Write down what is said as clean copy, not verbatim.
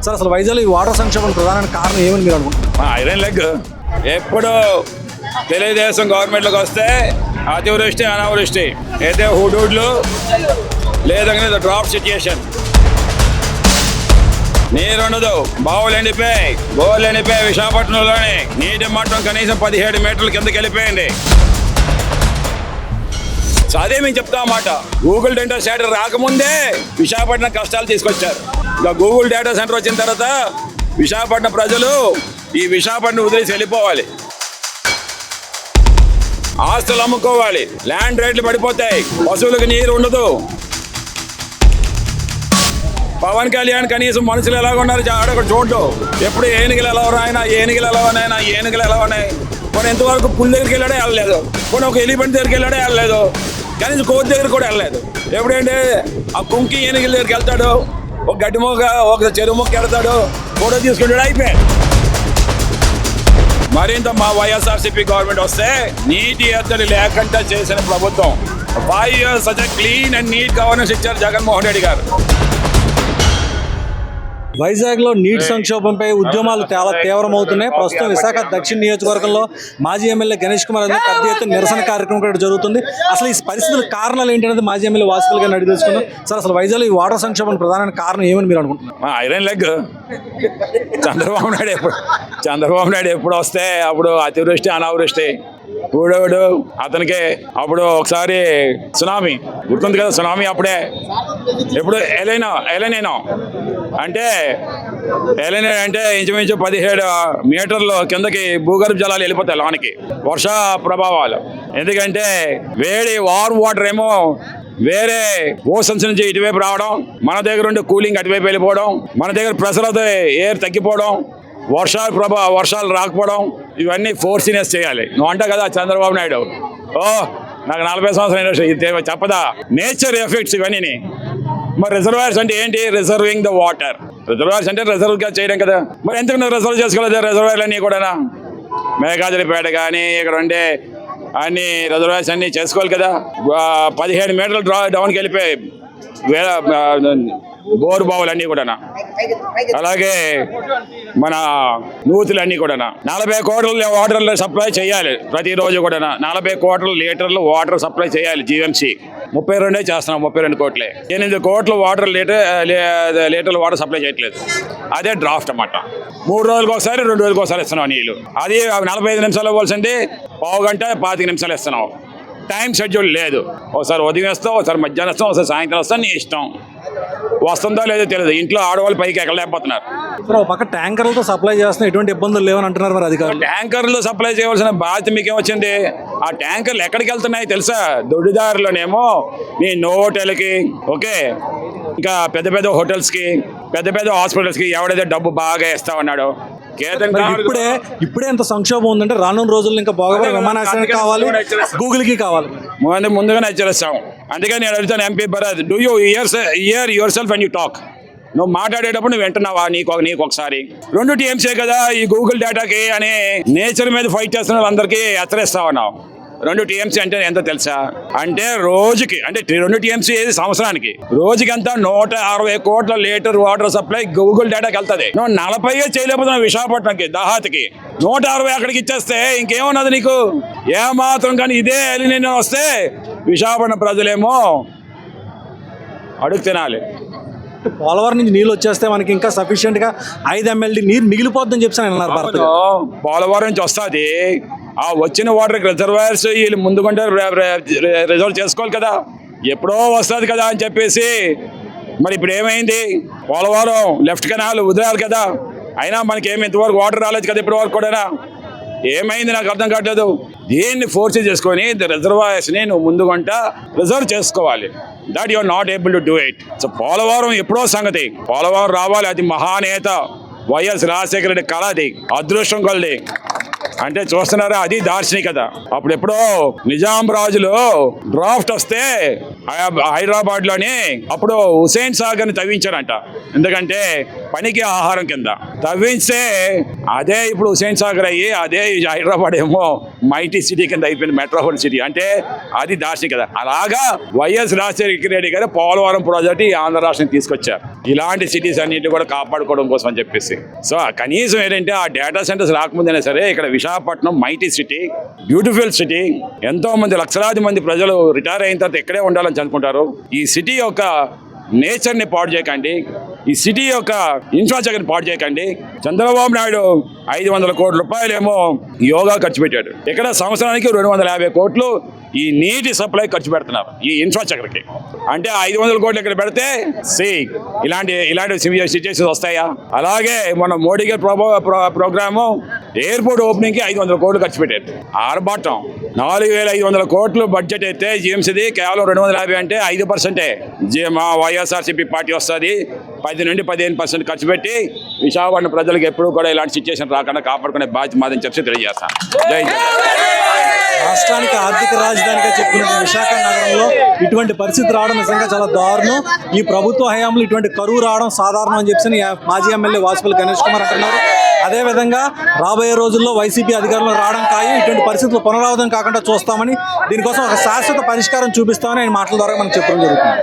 Sir అసలు వైజాగ్లో ఈ వాటర్ సంక్షోభం ప్రధాన కారణం ఏమని మీరు అనుకుంటున్నారు? ఐరన్ లెగ్ ఎప్పుడు తెలుగుదేశం గవర్నమెంట్లోకి వస్తే అతివృష్టి అనావృష్టి అయితే హుడూడ్లు లేదంటే డ్రాప్ సిచ్యుయేషన్, నీరుండదు, బావులు ఎండిపోయి బోర్లు ఎండిపోయి విశాఖపట్నంలోని నీటి మట్టం కనీసం 17 మీటర్ల కిందకి వెళ్ళిపోయింది. అదే మేము చెప్తాం మాట, గూగుల్ డేటా సెంటర్ రాకముందే విశాఖపట్నం కష్టాలు తీసుకొచ్చారు. ఇంకా గూగుల్ డేటా సెంటర్ వచ్చిన తర్వాత విశాఖపట్నం ప్రజలు ఈ విశాఖపట్నం వదిలేసి వెళ్ళిపోవాలి, ఆస్తులు అమ్ముకోవాలి, ల్యాండ్ రేట్లు పడిపోతాయి, పశువులకు నీరు ఉండదు. పవన్ కళ్యాణ్ కనీసం మనుషులు ఎలా ఉన్నారు ఆడొక చోటు, ఎప్పుడు ఏనుగులు ఎలా ఉన్నాయన, ఏనుగులు ఎలా ఉన్నాయన, ఏనుగులు ఎలా ఉన్నాయి. కొన్ని ఎంతవరకు పుల్ దగ్గరికి వెళ్ళాడే వెళ్ళలేదు, కొన్ని ఒక ఎలిఫెంట్ దగ్గరికి వెళ్ళాడే వెళ్ళలేదు, కనీసం కోతి దగ్గర కూడా వెళ్ళలేదు. ఎప్పుడంటే ఆ కుంకి ఏనుగుల దగ్గరికి వెళ్తాడు, ఒక గడ్డి మొక్క ఒక చెరువు మొక్క వెళ్తాడు, ఫోటో తీసుకుంటాడు, అయిపోయాడు. మరింత మా వైఎస్ఆర్సీపీ గవర్నమెంట్ వస్తే నీటి ఎద్దడి లేకుండా చేసిన ప్రభుత్వం 5 years such clean and neat governance ఇచ్చారు జగన్మోహన్ రెడ్డి గారు. వైజాగ్లో నీటి సంక్షోభంపై ఉద్యమాలు చాలా తీవ్రమవుతున్నాయి. ప్రస్తుతం విశాఖ దక్షిణ నియోజకవర్గంలో మాజీ ఎమ్మెల్యే గణేష్ కుమార్ అనేది పెద్ద ఎత్తున నిరసన కార్యక్రమం కూడా జరుగుతుంది. అసలు ఈ పరిస్థితుల కారణాలు ఏంటనేది మాజీ ఎమ్మెల్యే వాసుపల్లి గారిని అడిగి తెలుసుకుందాం. సార్ అసలు వైజాగ్లో ఈ వాటర్ సంక్షోభం ప్రధాన కారణం ఏమని మీరు అనుకుంటున్నారు? ఐరన్ లెగ్ చంద్రబాబు నాయుడు ఎప్పుడు వస్తే అప్పుడు అతివృష్టి అనావృష్టి, ఊడోడు అతనికి అప్పుడు ఒకసారి సునామీ గుర్తుంది కదా, సునామీ అప్పుడే ఎప్పుడు ఎలైనా అంటే ఇంచుమించు 17 మీటర్లు కిందకి భూగర్భ జలాలు వెళ్ళిపోతాయి లోనికి, వర్ష ప్రభావాలు. ఎందుకంటే వేడి వాటర్ ఏమో వేరే ఓషన్స్ నుంచి ఇటువైపు రావడం, మన దగ్గర ఉండే కూలింగ్ అటువైపు వెళ్ళిపోవడం, మన దగ్గర ప్రెషర్ అయితే ఎయిర్ తగ్గిపోవడం, వర్షాలు రాకపోవడం, ఇవన్నీ ఫోర్సినెస్ చేయాలి. నువ్వు అంటావు కదా చంద్రబాబు నాయుడు, నాకు 40 సంవత్సరాలు ఇది చెప్పదా, నేచర్ ఎఫెక్ట్స్ ఇవన్నీ. మరి రిజర్వాయర్స్ అంటే ఏంటి? Reserving the water. రిజర్వాయర్స్ అంటే రిజర్వ్గా చేయడం కదా. మరి ఎందుకు నువ్వు రిజర్వ్ చేసుకోలేదు రిజర్వాయర్లు అన్నీ కూడా? మేఘాద్రిపేట కానీ ఇక్కడ ఉండే అన్ని రిజర్వాయర్స్ అన్నీ చేసుకోవాలి కదా. 17 మీటర్లు డౌన్కి వెళ్ళిపోయాయి బోరు బావులు అన్నీ కూడా. అలాగే మన నూతులన్నీ కూడా 40 కోట్ల వాటర్ సప్లై చేయాలి ప్రతిరోజు కూడా. 40 కోట్ల లీటర్లు వాటర్ సప్లై చేయాలి జీఎంసీ. 32 చేస్తున్నాం, 32 కోట్లే. 8 కోట్ల వాటర్ లీటర్లు వాటర్ సప్లై చేయట్లేదు. అదే డ్రాఫ్ట్ అన్నమాట. 3 రోజులకు ఒకసారి 2 రోజులకు ఒకసారి ఇస్తున్నాం నీళ్ళు. అది 45 నిమిషాలు ఇవ్వాల్సింది 1 గంట 25 నిమిషాలు ఇస్తున్నాం. టైం షెడ్యూల్ లేదు. ఒకసారి ఉదయం వస్తాం, ఒకసారి మధ్యాహ్నం వస్తాం, ఒకసారి సాయంత్రం వస్తాం, నీ ఇష్టం. వస్తుందో లేదో తెలియదు. ఇంట్లో ఆడవాళ్ళు పైకి ఎక్కలేకపోతున్నారు. ఒక పక్క ట్యాంకర్లతో సప్లై చేస్తున్నా, ఎటువంటి ఇబ్బందులు లేవని అంటున్నారు మరి అధికారులు. ట్యాంకర్లు సప్లై చేయవలసిన బాధ్యత మీకేం వచ్చింది? ఆ ట్యాంకర్లు ఎక్కడికి వెళ్తున్నాయి తెలుసా? దొడ్డిదారులోనేమో నీ హోటల్కి, ఓకే, ఇంకా పెద్ద పెద్ద హోటల్స్కి, పెద్ద పెద్ద హాస్పిటల్స్కి ఎవడైతే డబ్బు బాగా ఇస్తామన్నాడు. ఇప్పుడే ఎంత సంక్షోభం ఉందంటే రానున్న రోజుల్లో ఇంకా బాగా విమానాశ్రయానికి కావాలి, గూగుల్కి కావాలి. ముందుగానే హెచ్చరిస్తాం. అందుకే నేను అడుగుతాను MP Bharat, do you year your self and you talk. నువ్వు మాట్లాడేటప్పుడు నువ్వు వింటున్నావా? నీకు ఒకసారి 2 టీఎంసీ కదా ఈ గూగుల్ డేటాకి అని నేచర్ మీద ఫైట్ చేస్తున్న వాళ్ళందరికీ హెచ్చరిస్తావన్నావు. 2 టీఎంసీ అంటే ఎంత తెలుసా? అంటే రోజుకి, అంటే 2 టీఎంసీ సంవత్సరానికి, రోజుకి ఎంత 160 కోట్ల లీటర్ వాటర్ సప్లై గూగుల్ డేటాకి వెళ్తుంది. నువ్వు 40 చేయలేకపోతున్నావు విశాఖపట్నంకి, దాహాతికి. 160 అక్కడికి ఇచ్చేస్తే ఇంకేమన్నది నీకు? ఏమాత్రం కానీ ఇదే ఎలినియో వస్తే విశాఖపట్నం ప్రజలేమో అడుగు తినాలి. పోలవరం నుంచి నీళ్ళు వచ్చేస్తే మనకి ఇంకా సఫిషియెంట్ గా 5 MLD నీరు మిగిలిపోద్దని చెప్పి అన్నారు. పోలవరం నుంచి వస్తుంది. ఆ వచ్చిన వాటర్ రిజర్వాయర్స్ వీళ్ళు ముందుకుంటే రిజర్వ్ చేసుకోవాలి కదా, ఎప్పుడో వస్తుంది కదా అని చెప్పేసి. మరి ఇప్పుడు ఏమైంది? పోలవరం లెఫ్ట్ కెనాల్ వదిలాలి కదా, అయినా మనకి ఏమి ఇంతవరకు వాటర్ రాలేదు కదా ఇప్పటి వరకు కూడా. ఏమైంది నాకు అర్థం కావట్లేదు. దీన్ని ఫోర్స్ చేసుకొని రిజర్వాయర్స్ని నువ్వు ముందుకుంట రిజర్వ్ చేసుకోవాలి. That you are not able to do it. So Polavaram ఎప్పుడో సంగతి, పోలవరం రావాలి. అది మహానేత వైఎస్ రాజశేఖర రెడ్డి కళ, అది అదృష్టం కొలది. అంటే చూస్తున్నారా, అది దార్శనికత. అప్పుడు ఎప్పుడో నిజాం రాజులో డ్రాఫ్ట్ వస్తే హైదరాబాద్ లోని అప్పుడు హుసేన్ సాగర్ ని తవ్వించారంట. ఎందుకంటే పనికి ఆహారం కింద తవ్వించే అదే ఇప్పుడు హుసేన్ సాగర్ అయ్యి అదే హైదరాబాద్ ఏమో మైటీ సిటీ కింద అయిపోయింది, మెట్రోపాలిటన్ సిటీ. అంటే అది దార్శనికత. అలాగా వైఎస్ రాజశేఖర రెడ్డి గారు పోలవరం ప్రాజెక్ట్ ఈ ఆంధ్ర రాష్ట్రం తీసుకొచ్చారు. ఇలాంటి సిటీస్ అన్నింటినీ కూడా కాపాడుకోవడం కోసం అని చెప్పేసి. సో కనీసం ఏంటంటే ఆ డేటా సెంటర్స్ రాకముందైనా సరే ఇక్కడ Visakhapatnam mighty city, beautiful city, ఎంతో మంది లక్షలాది మంది ప్రజలు రిటైర్ అయిన తర్వాత ఇక్కడే ఉండాలని అనుకుంటారు. ఈ సిటీ యొక్క నేచర్ని పాడు చేయకండి, ఈ సిటీ యొక్క ఇన్ఫ్రాస్ట్రక్చర్ని పాడు చేయకండి. చంద్రబాబు నాయుడు 500 కోట్ల రూపాయలేమో యోగా ఖర్చు పెట్టాడు. ఇక్కడ సంవత్సరానికి 250 కోట్లు ఈ నీటి సప్లై ఖర్చు పెడుతున్నారు ఈ ఇన్ఫ్రాస్ట్రక్చర్కి. అంటే 500 కోట్లు ఇక్కడ పెడితే ఇలాంటి సిచ్యువేషన్స్ వస్తాయా? అలాగే మన మోడీ గారి ప్రోగ్రాము ఎయిర్పోర్ట్ ఓపెనింగ్కి 500 కోట్లు ఖర్చు పెట్టారు. ఆర్భాటం. 4,500 కోట్లు బడ్జెట్ అయితే జిఎంసీది కేవలం 250 అంటే 5%. మా వైఎస్ఆర్సీపీ పార్టీ వస్తుంది 10 నుండి 15% ఖర్చు పెట్టి విశాఖపట్నం ప్రజలకు ఎప్పుడూ కూడా ఇలాంటి సిచ్యువేషన్ రాకుండా కాపాడుకునే బాధ్యత మాదని చెప్పి తెలియజేస్తాను. జై జై. రాష్ట్రానికి ఆర్థిక రాజధానిగా చెప్పిన విశాఖ నగరంలో ఇటువంటి పరిస్థితి రావడం నిజంగా చాలా దారుణం. ఈ ప్రభుత్వ హయాంలో ఇటువంటి కరువు రావడం సాధారణం అని చెప్పి మాజీ ఎమ్మెల్యే వాసుపల్లి గణేష్ కుమార్ అంటున్నారు. అదేవిధంగా రాబోయే రోజుల్లో వైసీపీ అధికారంలో రావడం ఖాయం. ఇటువంటి పరిస్థితులు పునరావృతం కాకుండా చూస్తామని, దీనికోసం ఒక శాశ్వత పరిష్కారం చూపిస్తామని ఆయన మాటల ద్వారా మనకు చెప్పడం జరుగుతుంది.